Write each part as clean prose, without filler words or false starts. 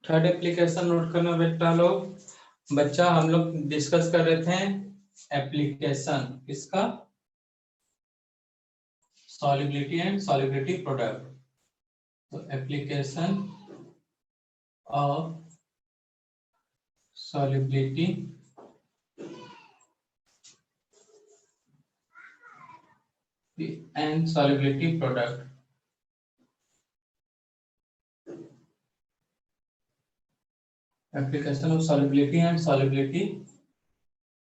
Third application note करना बेटा लोग। बच्चा हम लोग डिस्कस कर रहे थे एप्लीकेशन किसका, सॉल्युबिलिटी एंड सॉल्युबिलिटी प्रोडक्ट। तो application of solubility and solubility product. Application of solubility and solubility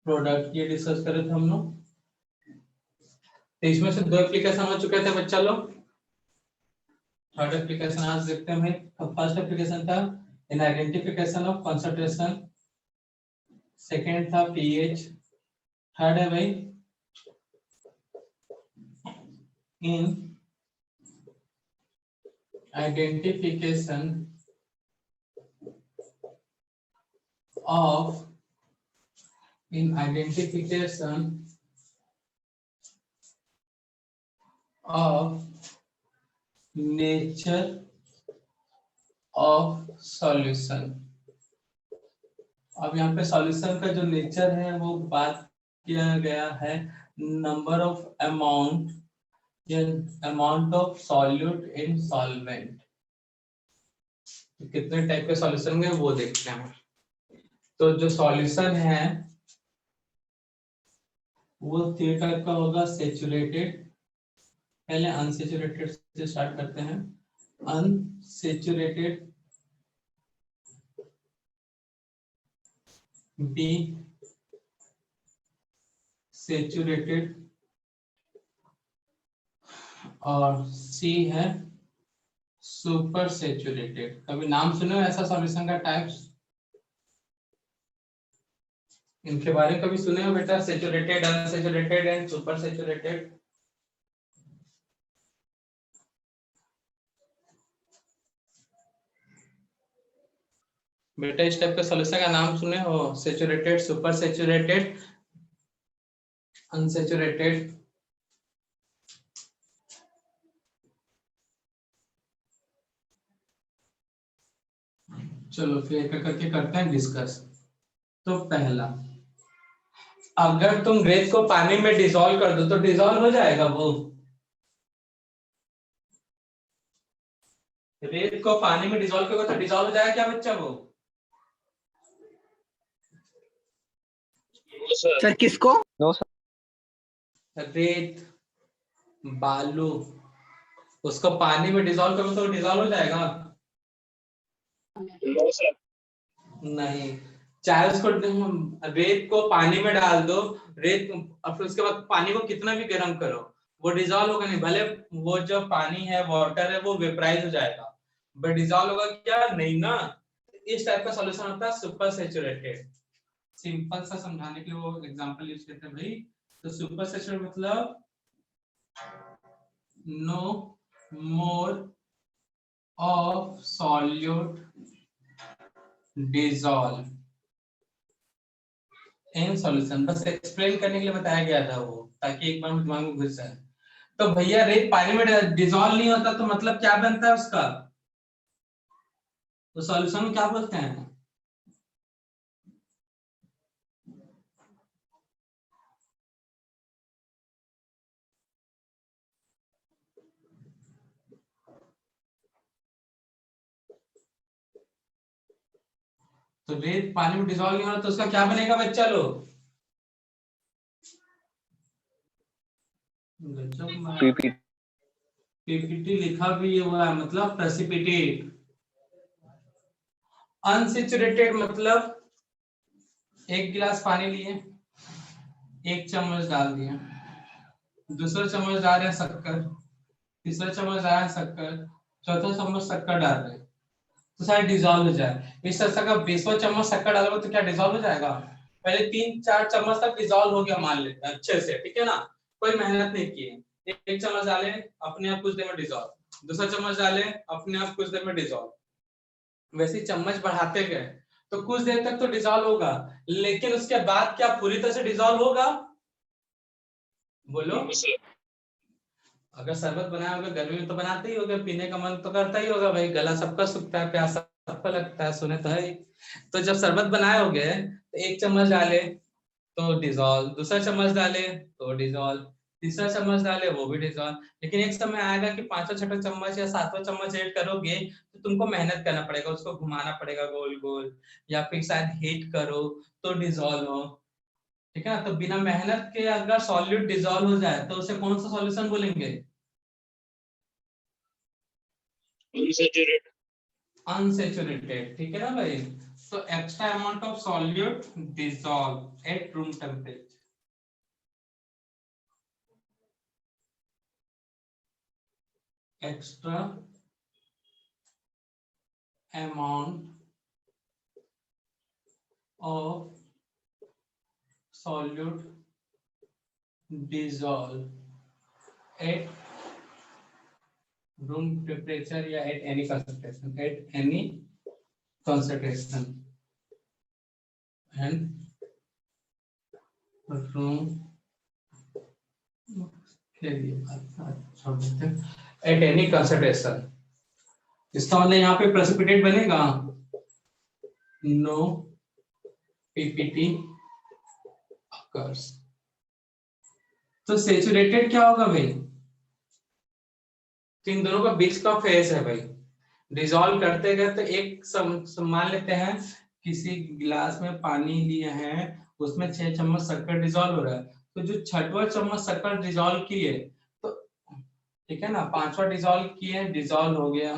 product ये डिस्कस कर रहे थे हम लोग। तो इसमें से दो एप्लीकेशन हो चुके थे बच्चा लोग। थर्ड एप्लीकेशन आज देखते हैं भाई। फर्स्ट एप्लीकेशन था in identification of concentration, second था पीएच, थर्ड है भाई in identification of nature of solution. अब यहाँ पे सॉल्यूशन का जो नेचर है वो बात किया गया है number of amount of solute in solvent. कितने टाइप के सॉल्यूशन है वो देखते हैं। तो जो सॉल्यूशन है वो 3 टाइप का होगा। सैचुरेटेड, पहले अनसैचुरेटेड से स्टार्ट करते हैं। अनसैचुरेटेड, बी सैचुरेटेड और सी है सुपर सैचुरेटेड। कभी नाम सुने हो ऐसा सॉल्यूशन का टाइप्स? इनके बारे में कभी सुने हो बेटा? Saturated, unsaturated and super saturated. बेटा इस टाइप के सॉल्यूशन का नाम सुने हो? Saturated, super saturated, unsaturated. चलो फिर एक करके करते हैं डिस्कस। तो पहला, अगर तुम रेत को पानी में डिसॉल्व कर दो तो डिसॉल्व हो जाएगा वो? रेत को पानी में डिसॉल्व करोगे तो डिसॉल्व हो जाएगा क्या बच्चा वो? सर किसको? No sir. रेत, बालू, उसको पानी में डिसॉल्व करो तो डिसॉल्व हो जाएगा? No sir. नहीं। चाहे उसको रेत को पानी में डाल दो, रेत और फिर उसके बाद पानी को कितना भी गर्म करो वो डिसॉल्व होगा नहीं। भले वो जो पानी है, वाटर है, वो वेपराइज हो जाएगा, बट डिसॉल्व होगा क्या? नहीं ना। इस टाइप का सॉल्यूशन होता है सुपर सैचुरेटेड। सिंपल सा समझाने के लिए वो एग्जांपल यूज करते हैं भाई। तो सुपर सैचुरेटेड मतलब no more of solute dissolve in solution. बस एक्सप्लेन करने के लिए बताया गया था वो, ताकि एक बार दिमाग में घुस जाए। तो भैया रेत पानी में डिसॉल्व नहीं होता तो मतलब क्या बनता है उसका? तो सॉल्यूशन में क्या बोलते हैं? तो रेत पानी में डिसॉल्व नहीं हो रहा तो उसका क्या बनेगा बच्चा लोग? पीपीटी लिखा भी हुआ है, मतलब प्रेसिपिटेट। अनसैचुरेटेड मतलब एक गिलास पानी लिए, 1 चम्मच डाल दिया, दूसरा चम्मच डाल रहे हैं शक्कर, तीसरा चम्मच डाल रहे हैं शक्कर, चौथा चम्मच शक्कर डाल रहे हैं तो शायद डिसॉल्व हो जाए। इस तरह का 20वां चम्मच शक्कर डालोगे तो क्या डिसॉल्व हो जाएगा? पहले 3-4 चम्मच तक डिसॉल्व हो गया मान लेते हैं अच्छे से, ठीक है ना? कोई मेहनत नहीं की है। एक चम्मच डाले, अपने आप कुछ देर में डिसॉल्व, दूसरा चम्मच डाले, अपने आप कुछ देर में डिसॉल्व। वैसे चम्मच बढ़ाते गए तो कुछ देर तक तो डिसॉल्व होगा, लेकिन उसके बाद क्या पूरी तरह से डिसॉल्व होगा? बोलो। अगर शरबत बनाया होगा गर्मी में तो बनाते ही होगा, पीने का मन तो करता ही होगा भाई, गला सबका सूखता है, प्यासा सबको लगता है, सुने तो है। तो जब शरबत बनाए होगे तो 1 चम्मच डाले तो डिजॉल्व, दूसरा चम्मच डाले तो डिजॉल्व, तीसरा चम्मच डाले वो भी डिजॉल्व। लेकिन एक समय आएगा कि 5वां 6वां चम्मच या 7वां चम्मच ऐड करोगे तो तुमको मेहनत करना पड़ेगा, उसको घुमाना पड़ेगा गोल गोल, या फिर शायद हीट करो तो डिजॉल्व हो। ठीक है ना? तो बिना मेहनत के अगर सॉल्यूट डिजॉल्व हो जाए तो उसे कौन सा सॉल्यूशन बोलेंगे? अनसेचुरेटेड। ठीक है ना भाई? तो extra amount of solute dissolve at room temperature. Extra amount of solute dissolve at room temperature या at any concentration, and room के लिए at any concentration। इसका मतलब यहाँ पे प्रेसिपिटेट बनेगा, नो पीपीटी occurs। तो सेचुरेटेड क्या होगा भाई? तो इन दोनों का बीच का फेज है भाई। डिसॉल्व करते गए तो एक मान लेते हैं किसी गिलास में पानी लिए हैं, उसमें 6 चम्मच शक्कर डिसॉल्व हो रहा है, तो जो 6वां चम्मच शक्कर डिसॉल्व किए तो ठीक है ना, 5वां डिसॉल्व किए डिसॉल्व हो गया,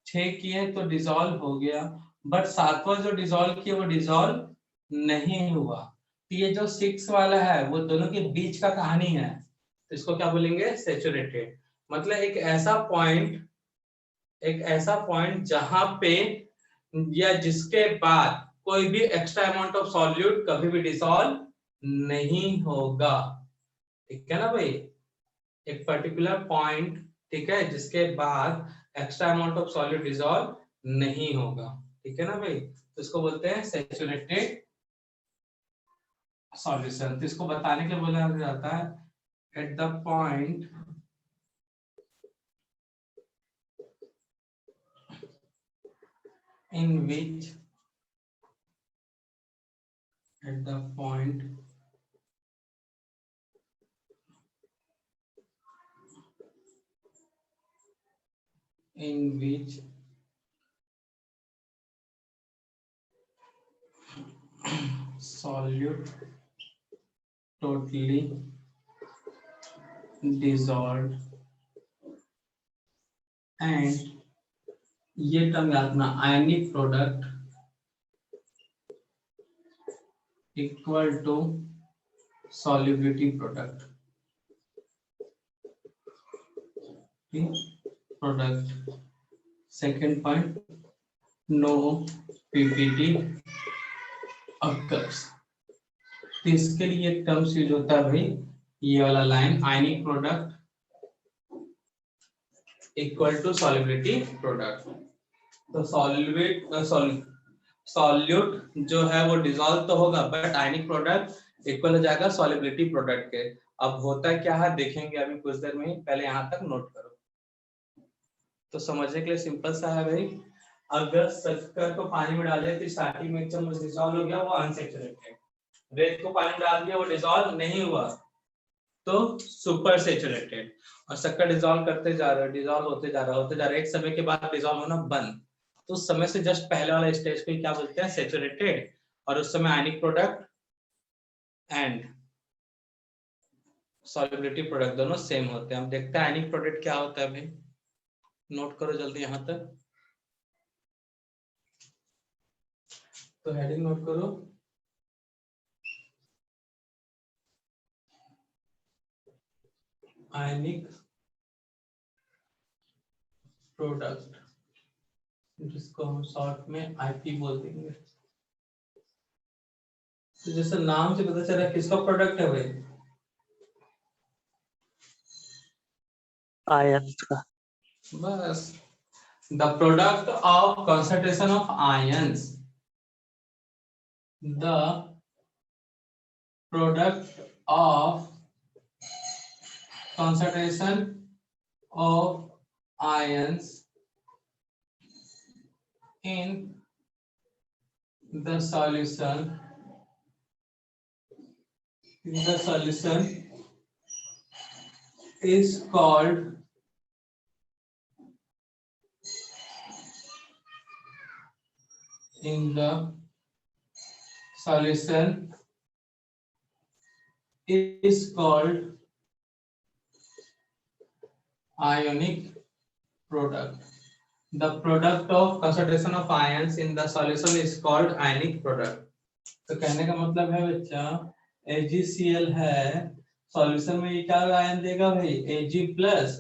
6 किए तो डिसॉल्व हो गया, बट 7वां जो डिसॉल्व किए वो डिसॉल्व नहीं हुआ। तो ये जो 6 वाला है वो दोनों के बीच का कहानी है, तो इसको क्या बोलेंगे? सेचुरेटेड। मतलब एक ऐसा पॉइंट जहां पे या जिसके बाद कोई भी एक्स्ट्रा अमाउंट ऑफ सॉल्यूट कभी भी डिसॉल्व नहीं होगा। ठीक है ना भाई? एक पर्टिकुलर पॉइंट, ठीक है, जिसके बाद extra amount of solute dissolve नहीं होगा। ठीक है ना भाई? तो इसको बोलते हैं सैचुरेटेड सॉल्यूशन। तो इसको बताने के लिए बोला जाता है at the point in which at the point in which solute totally dissolved and ये टर्म याद रखना, ionic product equal to solubility product. Product second point, no PPT occurs. तो इसके लिए एक टर्म्स यूज होता है भाई, ये वाला line, ionic product equal to solubility product. तो सॉल्यूट जो है वो डिसॉल्व तो होगा बट आयनिक प्रोडक्ट इक्वल हो जाएगा सॉल्युबिलिटी प्रोडक्ट के। अब होता क्या है देखेंगे अभी कुछ देर में, पहले यहाँ तक नोट करो। तो समझने के लिए सिंपल सा है भाई, अगर शक्कर को पानी में डाले तो स्टार्टिंग में 1 चम्मच डिसॉल्व हो गया, वो अनसैचुरेटेड। रेत को पानी में डाल दिया, वो डिसॉल्व नहीं हुआ, तो सुपर सैचुरेटेड। और शक्कर डिसॉल्व करते जा रहे, डिसॉल्व होते जा रहा, एक समय के बाद डिसॉल्व होना बंद, तो उस समय से जस्ट पहले वाला स्टेज को क्या बोलते हैं? सैचुरेटेड। और उस समय ionic product and solubility product दोनों सेम होते हैं। हम देखते हैं आयनिक प्रोडक्ट क्या होता है भाई, नोट करो जल्दी यहां तक। तो हेडिंग नोट करो, आयनिक प्रोडक्ट, जिसको हम शॉर्ट में आईपी बोल देंगे। तो जैसे नाम से पता चल रहा है किसका प्रोडक्ट है भाई? आयंस का। बस, the product of concentration of ions, the product of concentration of ions in the solution is called ionic product. The product of concentration of ions in the solution is called ionic product. तो कहने का मतलब है बच्चा AgCl है, solution में ये क्या आयन देगा भाई, Ag प्लस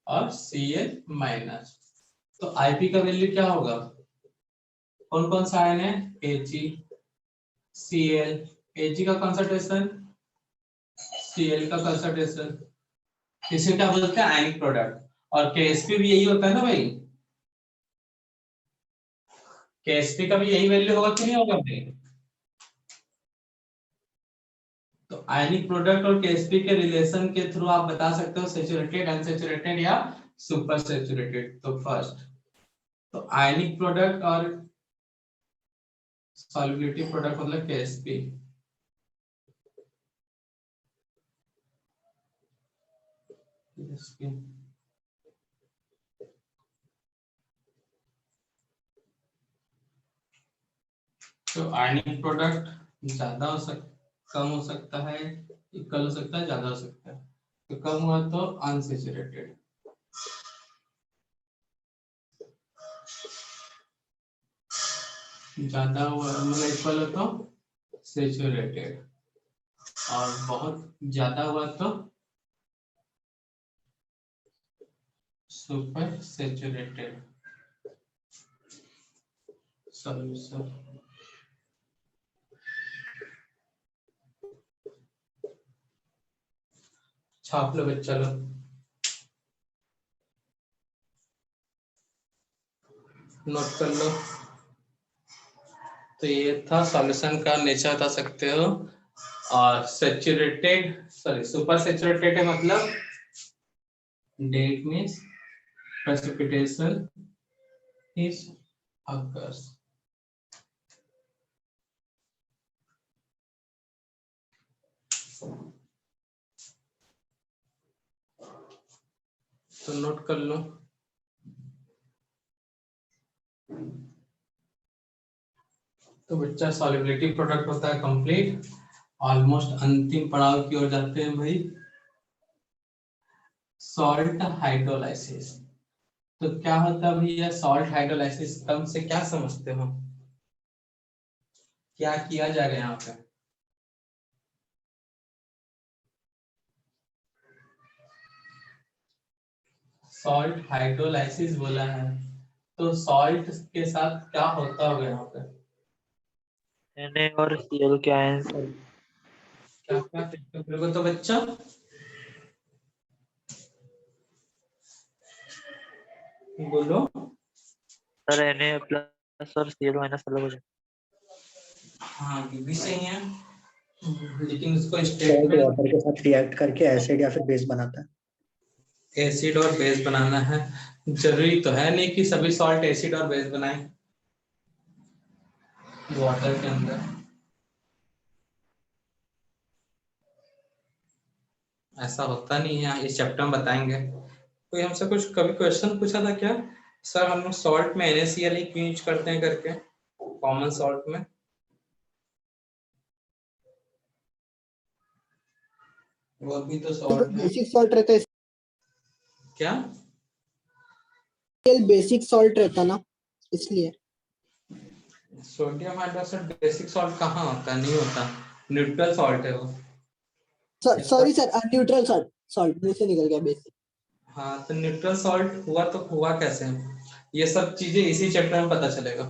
और Cl माइनस। तो Ip का वैल्यू क्या होगा, कौन कौन सा आयन है, Ag, Cl, Ag का कंसंट्रेशन, Cl का कंसंट्रेशन, इसे क्या बोलते हैं, आयनिक प्रोडक्ट। और Ksp भी यही होता है ना भाई, Ksp का भी यही वैल्यू होगा कि नहीं होगा भाई। तो आयनिक प्रोडक्ट और Ksp के रिलेशन के थ्रू आप बता सकते हो सैचुरेटेड, अनसैचुरेटेड या सुपर सैचुरेटेड। तो फर्स्ट तो आयनिक प्रोडक्ट और सॉल्युबिलिटी प्रोडक्ट मतलब Ksp। तो आयनिक प्रोडक्ट ज्यादा हो सकता, कम हो सकता है, इक्वल हो सकता है, ज्यादा हो सकता है। तो कम हुआ तो अनसैचुरेटेड, ज्यादा हुआ मतलब इक्वल हो तो सैचुरेटेड, और बहुत ज्यादा हुआ तो सुपर सैचुरेटेड सॉल्यूशन। छाप लो बच्चा लोग, नोट कर लो। तो ये था सॉल्यूशन का नेचर बता सकते हो। और सैचुरेटेड सॉरी सुपर सैचुरेटेड है मतलब that means precipitation is occurs। तो नोट कर लो। तो बच्चा सॉल्युबिलिटी प्रोडक्ट होता है कंप्लीट, ऑलमोस्ट अंतिम पड़ाव की ओर जाते हैं भाई, सॉल्ट हाइड्रोलाइसिस। तो क्या होता है भैया सॉल्ट हाइड्रोलाइसिस, टर्म से क्या समझते हो, क्या किया जाएगा यहाँ पे। सॉल्ट हाइड्रोलाइसिस बोला है, तो सॉल्ट के साथ क्या होता होगा यहाँ पे, Na और Cl के आयन क्या क्या तो बच्चा बोलो। सर Na प्लस और Cl माइनस अलग हो जाए। हाँ ये भी सही है, लेकिन उसको सॉल्ट स्टेटमेंट वाटर के साथ रिएक्ट करके एसिड या फिर बेस बनाता है। एसिड और बेस बनाना है, जरूरी तो है नहीं कि सभी सॉल्ट एसिड और बेस बनाए वाटर के अंदर, ऐसा होता नहीं है, इस चैप्टर में बताएंगे। कोई हमसे कुछ कभी क्वेश्चन पूछा था क्या, सर हम लोग सॉल्ट में NaCl ही क्यों यूज करते हैं करके, कॉमन सॉल्ट में, वो भी तो सॉल्ट है। बेसिक सॉल्ट रहता है, क्या बेसिक सॉल्ट रहता ना, इसलिए। सोडियम हाइड्रोक्साइड बेसिक सॉल्ट कहाँ होता है, नहीं होता, न्यूट्रल सॉल्ट है वो। Sorry sir, neutral salt, salt मुंह से निकल गया बेसिक। हाँ तो न्यूट्रल सॉल्ट हुआ तो हुआ कैसे, ये सब चीजें इसी चैप्टर में पता चलेगा।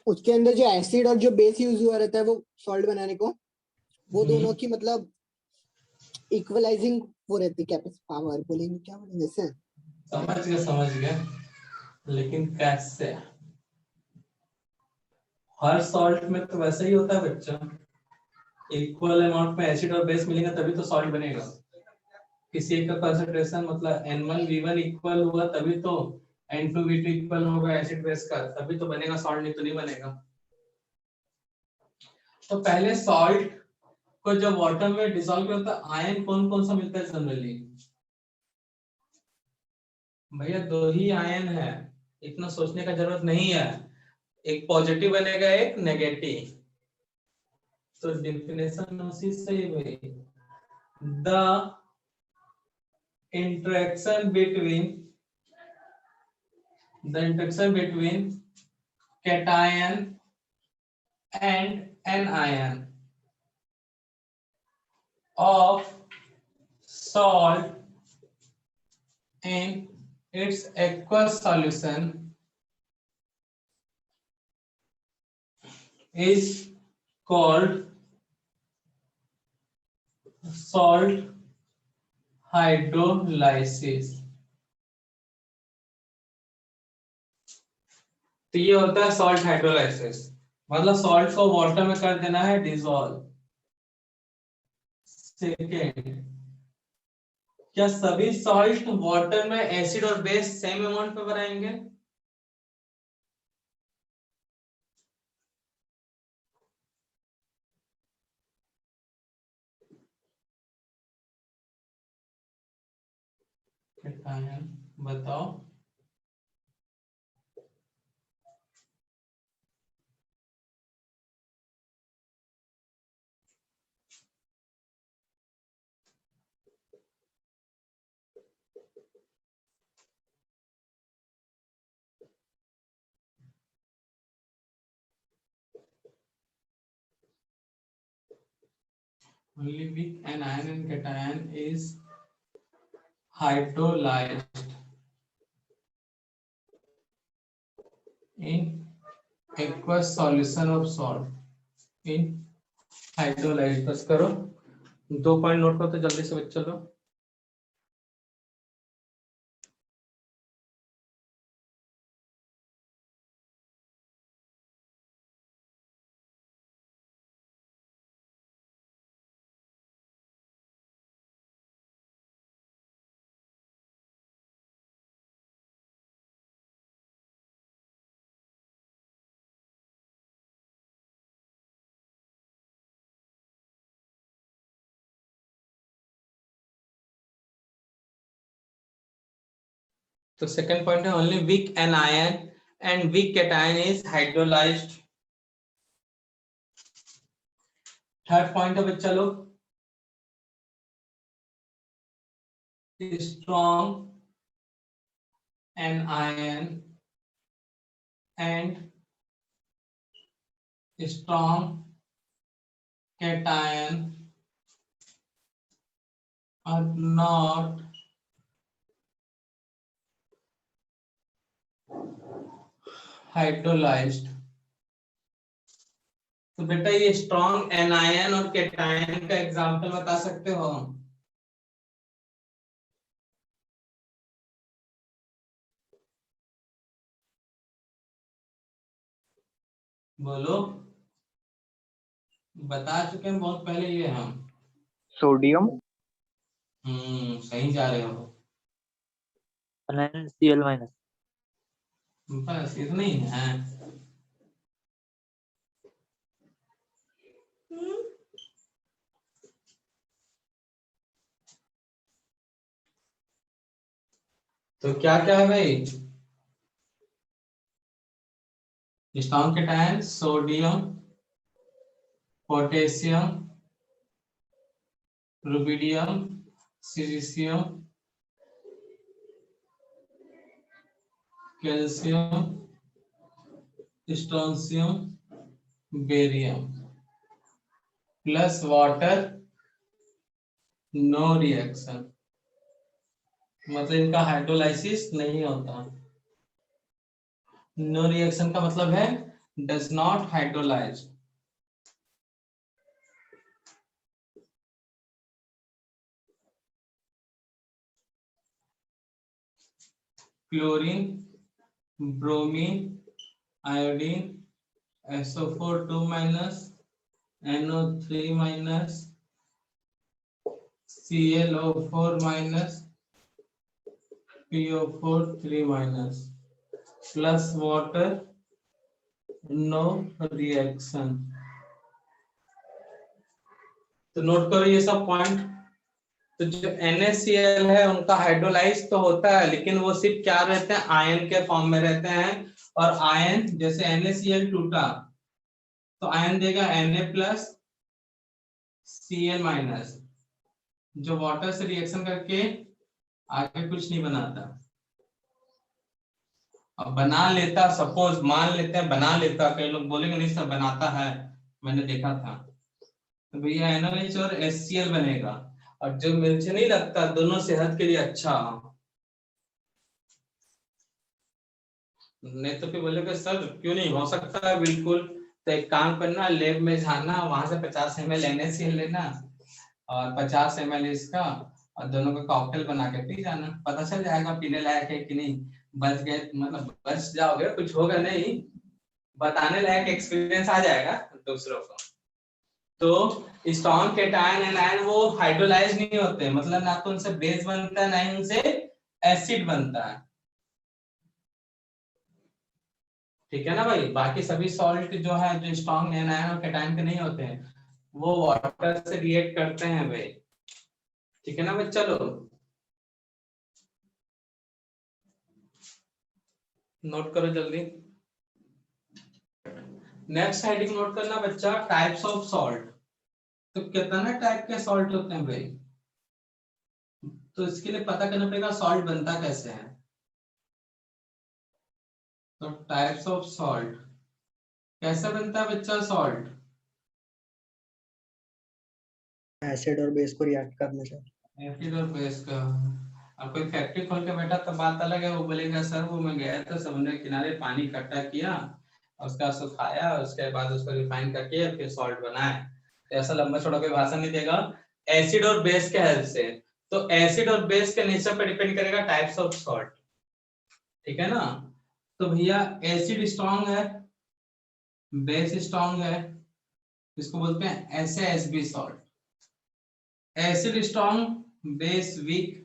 उसके अंदर जो एसिड और जो बेस यूज हुआ रहता है वो सॉल्ट बनाने को, वो दोनों की मतलब इक्वलाइजिंग वो रहती है, कैपेसिटी पावर बोलेंगे, क्या बोलेंगे इससे। समझ गया, लेकिन कैसे, हर सॉल्ट में तो वैसा ही होता है बच्चा, इक्वल अमाउंट में एसिड और बेस मिलेगा तभी तो सॉल्ट बनेगा। किसी एक का कंसंट्रेशन मतलब N1V1 इक्वल हुआ तभी तो N2V2 इक्वल होगा एसिड बेस का, तभी तो बनेगा सॉल्ट, नहीं तो नहीं बनेगा। तो पहले सॉल्ट को जब वाटर में डिसॉल्व करता है आयन कौन कौन सा मिलता है जनरली? भैया दो ही आयन है, इतना सोचने का जरूरत नहीं है, एक पॉजिटिव बनेगा एक नेगेटिव। तो डेफिनेशन उसी से ही भाई, the interaction between cation and anion of salt in its aqueous solution is called salt hydrolysis। तो ये होता है सॉल्ट हाइड्रोलाइसिस, मतलब सॉल्ट को वाटर में कर देना है डिसॉल्व। सेकेंड, क्या सभी सॉल्ट वाटर में एसिड और बेस सेम अमाउंट पे बनाएंगे? बताओ। Only weak anion and cation is hydrolyzed in aqueous solution of salt in hydrolyzed। बस करो, 2 पॉइंट नोट करो तो जल्दी से बच्चे चलो। तो सेकंड पॉइंट है only weak anion and weak cation is hydrolysed. Third point है बच्चा लोग, strong anion and strong cation are not hydrolyzed। तो बेटा ये स्ट्रॉन्ग एनायन और कैटायन का एग्जांपल बता सकते हो? बोलो, बता चुके हैं बहुत पहले ये हम। सोडियम, सही जा रहे हो, NaCl-। बस इतना ही है। तो क्या क्या है भाई? Strong cation sodium, potassium, rubidium, caesium, calcium, strontium, barium plus water, no reaction, मतलब इनका हाइड्रोलाइसिस नहीं होता। नो रिएक्शन का मतलब है does not hydrolyse. Chlorine, bromine, iodine, SO4 2 minus, NO3 minus, ClO4 minus PO4 3 minus plus water, no reaction। तो note करो ये सब पॉइंट। तो जो NaCl है उनका हाइड्रोलाइज तो होता है, लेकिन वो सिर्फ क्या रहते हैं, आयन के फॉर्म में रहते हैं। और आयन जैसे NaCl टूटा तो आयन देगा Na+ Cl माइनस, जो वाटर से रिएक्शन करके आगे कुछ नहीं बनाता। अब बना लेता, सपोज मान लेते हैं बना लेता, कई लोग बोलेंगे नहीं सर बनाता है, मैंने देखा था, तो भैया NaOH और HCl बनेगा। और जो मुझे नहीं लगता दोनों सेहत के लिए अच्छा हो। नहीं तो फिर बोलेगा सर क्यों नहीं हो सकता है, बिल्कुल। तो एक काम करना, लैब में जाना, वहां से 50 ml NaCl लेना और 50 ml इसका, और दोनों का कॉकटेल बना के पी जाना, पता चल जाएगा पीने लायक है कि नहीं। बच गए मतलब बच जाओगे, कुछ होगा नहीं, बताने लायक एक्सपीरियंस आ जाएगा दूसरों को। तो स्ट्रॉन्ग केटायन एनायन वो हाइड्रोलाइज नहीं होते, मतलब ना तो उनसे बेस बनता है ना ही उनसे एसिड बनता है, ठीक है ना भाई। बाकी सभी सॉल्ट जो है जो स्ट्रॉन्ग एनायन और केटायन के नहीं होते हैं, वो वाटर से रिएक्ट करते हैं भाई, ठीक है ना भाई। चलो नोट करो जल्दी। नेक्स्ट हेडिंग नोट करना बच्चा, टाइप्स ऑफ सॉल्ट। तो कितने टाइप के सॉल्ट होते हैं भाई, तो इसके लिए पता करना पड़ेगा सॉल्ट बनता कैसे है। तो टाइप्स ऑफ सॉल्ट कैसे बनता है बच्चा सॉल्ट? एसिड और बेस को रिएक्ट करने से। एसिड और बेस का। अब कोई फैक्ट्री खोल के बैठा तो बात अलग है, वो बोलेगा सर वो मैं गया था समुद्र किनारे, पानी इकट्ठा किया, उसका सुखाया, उसके बाद उसको रिफाइन करके फिर सॉल्ट बनाया। तो ऐसा लंबा चौड़ा कोई भाषण नहीं देगा एसिड और बेस के हेल्प से। तो एसिड और बेस के नेचर पर डिपेंड करेगा टाइप्स ऑफ सॉल्ट, ठीक है ना। तो भैया एसिड स्ट्रॉन्ग है, बेस स्ट्रॉन्ग है, इसको बोलते हैं SaSB salt. Acid strong base weak,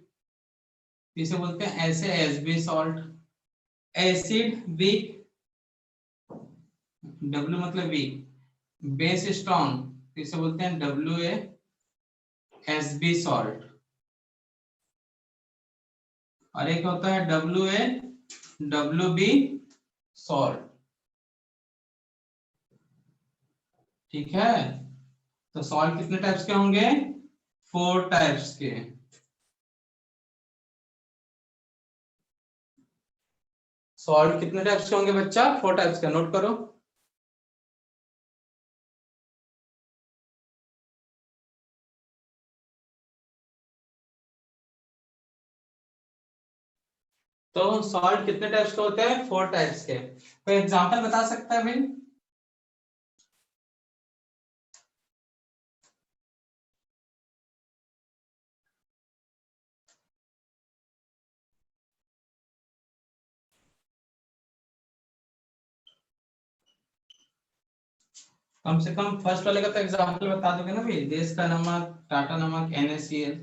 इसे बोलते हैं SaSB salt. Acid weak, W मतलब वीक, बेस स्ट्रॉन्ग, इसे बोलते हैं WaSB सॉल्ट। और एक होता है WaWb सॉल्ट, ठीक है। तो सॉल्ट कितने टाइप्स के होंगे? 4 टाइप्स के। सॉल्ट कितने टाइप्स के होंगे बच्चा? 4 टाइप्स का, नोट करो। तो सॉल्ट कितने टाइप्स के होते हैं? 4 टाइप्स के। कोई एग्जांपल बता सकता है भाई? कम से कम फर्स्ट वाले का तो एग्जांपल बता दोगे ना भाई, देश का नमक, टाटा नमक, NaCl,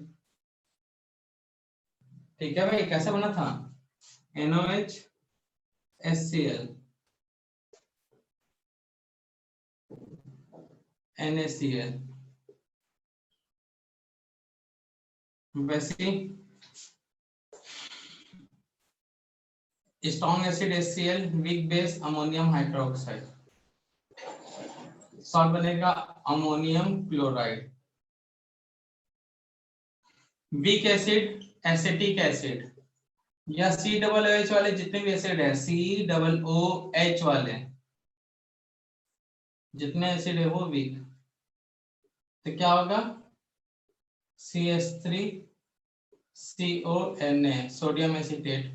ठीक है भाई। कैसे बना था? NaOH HCl NaCl। वैसे strong acid HCl, weak base ammonium hydroxide, salt बनेगा ammonium chloride. Weak acid acetic acid, या COOH वाले जितने भी एसिड है, COOH वाले जितने एसिड है वो वीक। तो क्या होगा? CH3CONA sodium acetate.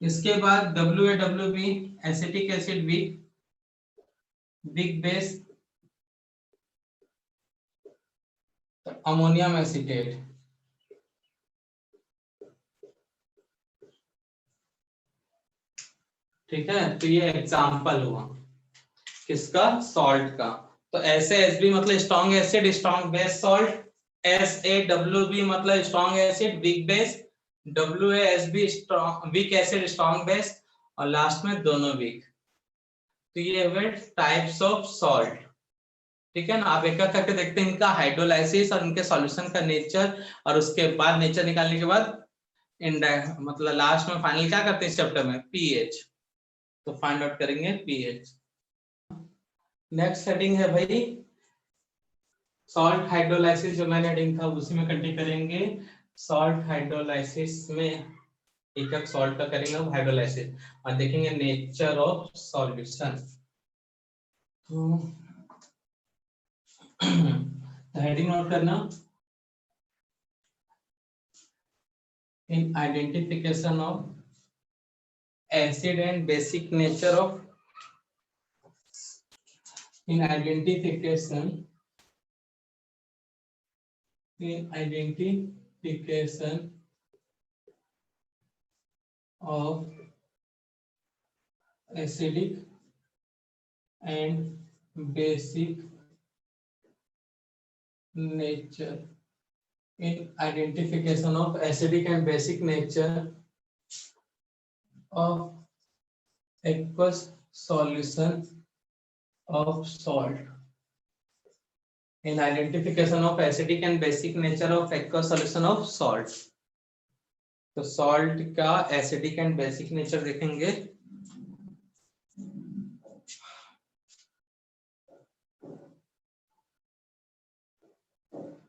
इसके बाद WaWb acetic acid weak, week base ammonium acetate, ठीक है। तो ये एग्जांपल हुआ किसका? सॉल्ट का। तो SaSB मतलब strong acid strong base salt, SaWB मतलब strong acid weak base, WaSB strong weak acid strong base, और लास्ट में दोनों वीक। तो ये हुए टाइप्स ऑफ सॉल्ट। ठीक है ना, आप एक एक करके देखते हैं इनका हाइड्रोलाइसिस और इनके सॉल्यूशन का नेचर, और उसके बाद नेचर निकालने के बाद मतलब लास्ट में फाइनल क्या करते हैं इस चैप्टर में, पीएच। तो फाइंड आउट करेंगे पीएच। नेक्स्ट हेडिंग है भाई सॉल्ट हाइड्रोलाइसिस, जो मैंने हेडिंग था उसी में कंटिन्यू करेंगे। सॉल्ट हाइड्रोलाइसिस में एक एक सॉल्ट का करेंगे हाइड्रोलाइसिस, और देखेंगे नेचर ऑफ सॉल्यूशन। तो हेडिंग नोट करना, in identification of acid and basic nature of in identification of acidic and basic nature, in identification of acidic and basic nature of aqueous solution of salt, in identification of acidic and basic nature of aqueous solution of salt। तो salt का acidic and basic nature देखेंगे।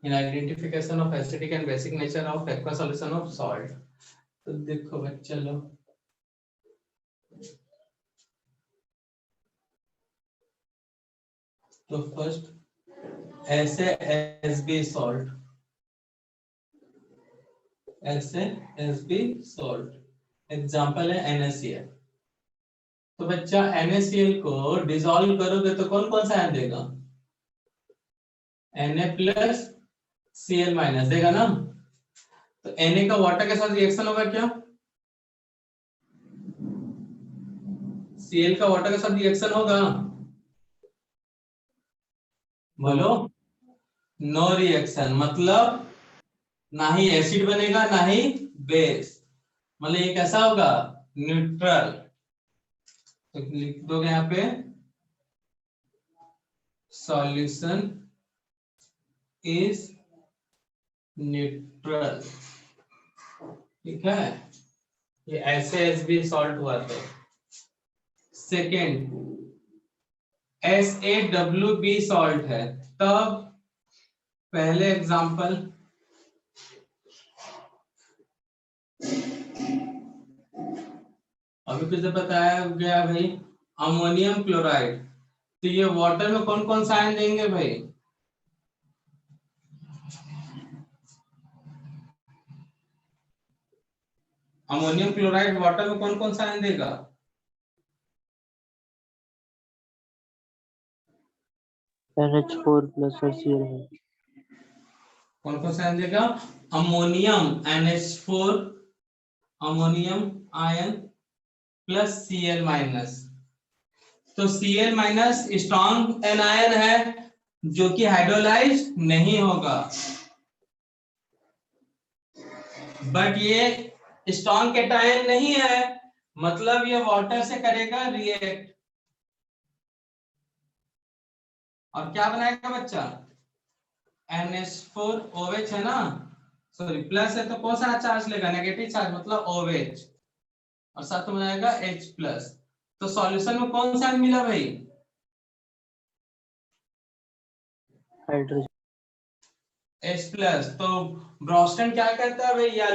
In identification of acidic and basic nature of aqua solution of salt. तो देखो बच्चा लो, तो first SaSB salt, SaSB salt example है NaCl। तो बच्चा NaCl को डिसॉल्व करोगे तो कौन कौन सा आयन देगा, Na+Cl- देगा ना। तो Na का वाटर के साथ रिएक्शन होगा क्या, Cl का वाटर के साथ रिएक्शन होगा, बोलो। नो रिएक्शन, मतलब ना ही एसिड बनेगा ना ही बेस, मतलब ये कैसा होगा, न्यूट्रल। तो लिख दोगे यहाँ पे सॉल्यूशन इज न्यूट्रल। ठीक है, ये SaSB सॉल्ट हुआ। तो सेकेंड SaWB सॉल्ट है, तब पहले एग्जांपल अभी कुछ बताया गया भाई, अमोनियम क्लोराइड। तो ये वाटर में कौन कौन सा आयन देंगे भाई, अमोनियम क्लोराइड वाटर में कौन कौन सा आयन देगा, NH4+ और Cl में कौन कौन सा आयन देगा, ammonium NH4 ammonium ion plus Cl-। तो Cl- स्ट्रॉन्ग एनायन है जो कि हाइड्रोलाइज नहीं होगा, बट ये स्ट्रॉन्ग कैटायन नहीं है, मतलब ये वाटर से करेगा रिएक्ट और क्या बनाएगा बच्चा, NH4OH है ना, सॉरी प्लस है तो कौन सा चार्ज लेगा, नेगेटिव चार्ज, मतलब OH, और साथ में बनाएगा H+। तो सॉल्यूशन में कौन सा मिला भाई, हाइड्रोजन। H+। तो ब्रोस्टन क्या कहता है भाई, यार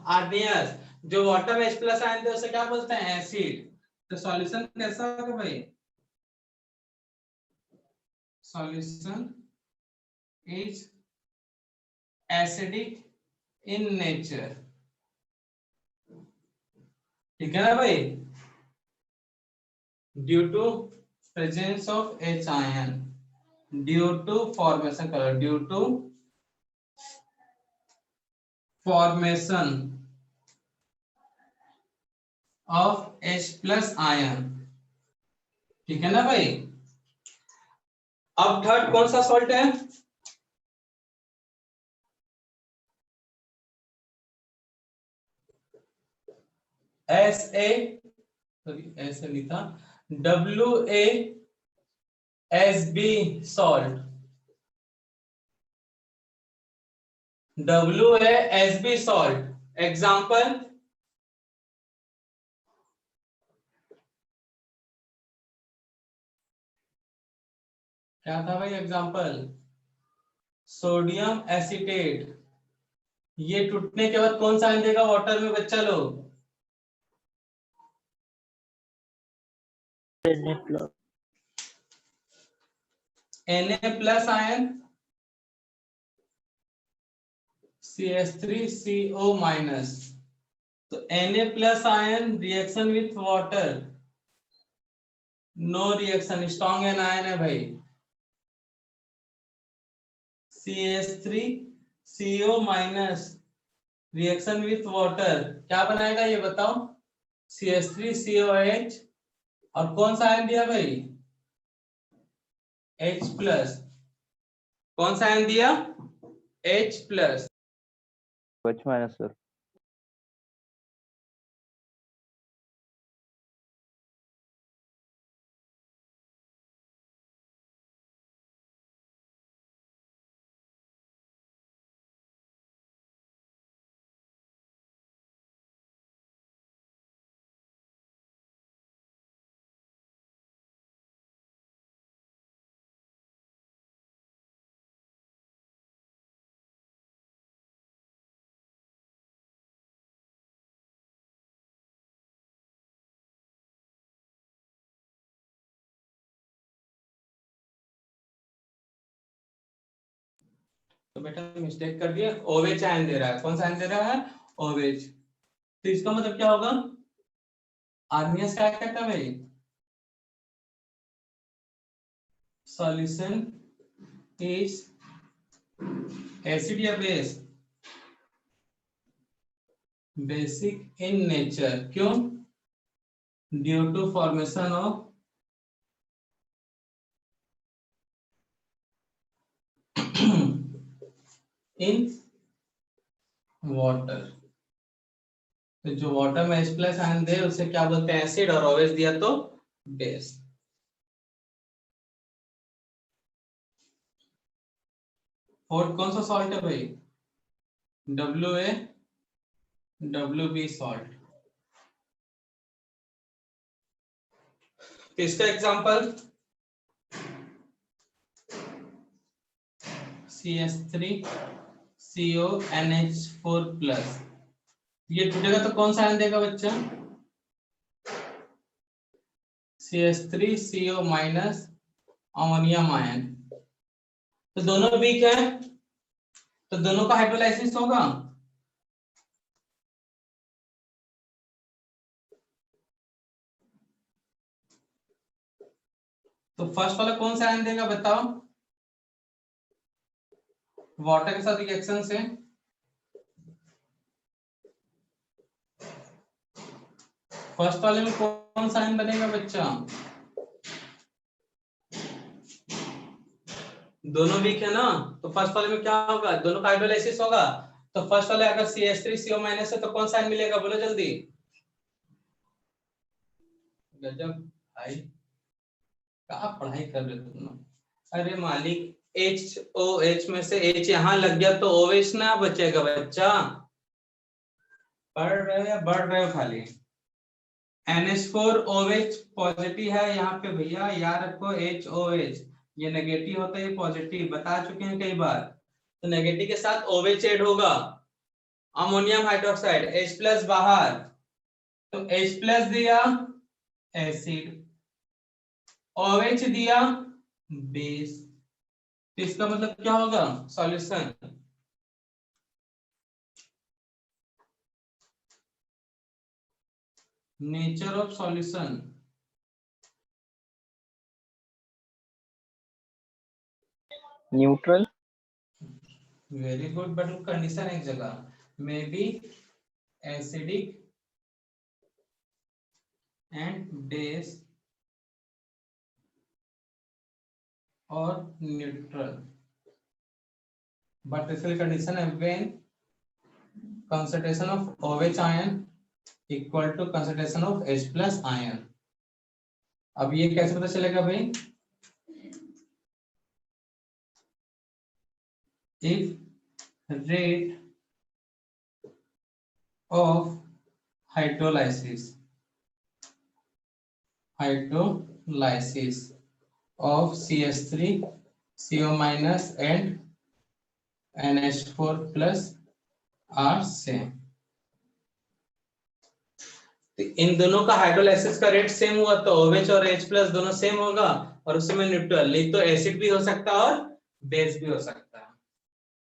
आर्नियस, जो वाटर में H+ आयन थे उसे क्या बोलते हैं, एसिड। तो सॉल्यूशन कैसा होगा भाई, solution is acidic in nature. ठीक है ना भाई, due to presence of H ion, due to formation करो, due to formation of H+ ion. ठीक है ना भाई। अब थर्ड कौन सा सॉल्ट है? SA, सॉरी ऐसे नहीं था, WASB salt, WASB salt. Example, क्या था भाई एग्जाम्पल? Sodium acetate. ये टूटने के बाद कौन सा आयन देगा वाटर में बच्चा लोग? Na+ ion CH3CO-। तो Na+ ion reaction with water, no reaction, strong ion है भाई। CH3CO- रिएक्शन विथ वाटर क्या बनाएगा ये बताओ? CH3COH। और कौन सा आयन दिया भाई? H+। कौन सा आयन दिया? H+। H- sir. तो बेटा मिस्टेक कर दिया, OH आयन दे रहा है। कौन सा आयन दे रहा है? OH। तो इसका मतलब क्या होगा? आर्नियस क्या कहता है भाई? सॉल्यूशन इज एसिड या बेस? Basic in nature. क्यों? Due to formation of in water. तो जो वाटर में H+ आयन दे उसे क्या बोलते हैं? एसिड। और OH दिया तो बेस। फोर्थ कौन सा सॉल्ट है भाई? WaWb salt. इसका एग्जांपल CH3CONH4+। ये टूटेगा तो कौन सा आयन देगा बच्चा? CH3CO- ammonium ion. तो दोनों वीक है, तो दोनों का हाइड्रोलाइसिस होगा। तो फर्स्ट वाला कौन सा आयन देगा बताओ? वाटर के साथ रिएक्शन से फर्स्ट वाले में कौन सा आयन बनेगा बच्चा? दोनों वीक है ना, तो फर्स्ट वाले में क्या होगा? दोनों का हाइड्रोलाइसिस होगा। तो फर्स्ट वाले अगर CH3CO- है तो कौन सा आयन मिलेगा? बोलो जल्दी। गजब भाई, क्या पढ़ाई कर रहे हो तुम लोग? अरे मालिक, HOH में से H यहाँ लग गया तो OH ना बचेगा बच्चा। पढ़ रहे हो या बढ़ रहे हो खाली? NH4OH पॉजिटिव है यहाँ पे भैया, याद रखो। HOH ये नेगेटिव होता है, ये पॉजिटिव, बता चुके हैं कई बार। तो नेगेटिव के साथ OH ऐड होगा, अमोनियम हाइड्रोक्साइड, H+ बाहर। तो H+ दिया एसिड, OH दिया बेस। तो इसका मतलब क्या होगा? Solution. Nature of solution, neutral. Very good, but condition एक जगह may be acidic and base और न्यूट्रल, बट इसके कंडीशन है when concentration of OH ion equal to concentration of H plus ion। अब ये कैसे पता चलेगा भाई? if rate of hydrolysis of CH3 CO minus and NH4 plus are same. तो इन दोनों का हाइड्रोलाइसिस का रेट सेम हुआ तो OH और H प्लस दोनों सेम होगा और उसमें न्यूट्रल, नहीं तो एसिड भी हो सकता है और बेस भी हो सकता है।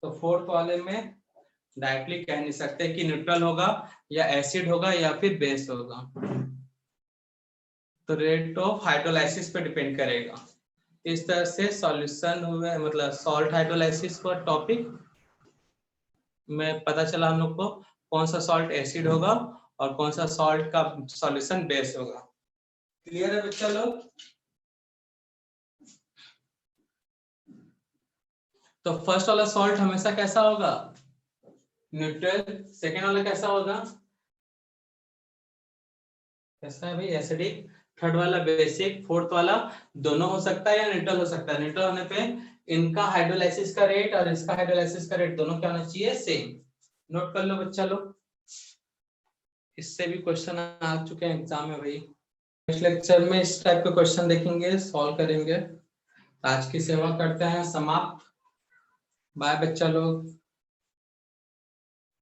तो फोर्थ वाले में डायरेक्टली कह नहीं सकते कि न्यूट्रल होगा या एसिड होगा या फिर बेस होगा, तो रेट ऑफ हाइड्रोलाइसिस पे डिपेंड करेगा। इस तरह से सॉल्यूशन हुए, मतलब सॉल्ट हाइड्रोलाइसिस का टॉपिक में पता चला हम लोग को कौन सा सॉल्ट एसिड होगा और कौन सा सॉल्ट का सॉल्यूशन बेस होगा। क्लियर है बच्चा लोग? तो फर्स्ट वाला सॉल्ट हमेशा कैसा होगा? न्यूट्रल। सेकेंड वाला कैसा होगा? कैसा है भाई? एसिडिक। थर्ड वाला बेसिक। फोर्थ वाला दोनों हो सकता है या न्यूट्रल हो सकता है। न्यूट्रल होने पे इनका हाइड्रोलाइसिस का रेट और इसका हाइड्रोलाइसिस का रेट दोनों क्या होना चाहिए? सेम। नोट कर लो बच्चा लोग, इससे भी क्वेश्चन आ चुके हैं एग्जाम में भाई। नेक्स्ट लेक्चर में इस टाइप के क्वेश्चन देखेंगे, सॉल्व करेंगे। आज की सेवा करते हैं समाप्त। बाय बच्चा लोग।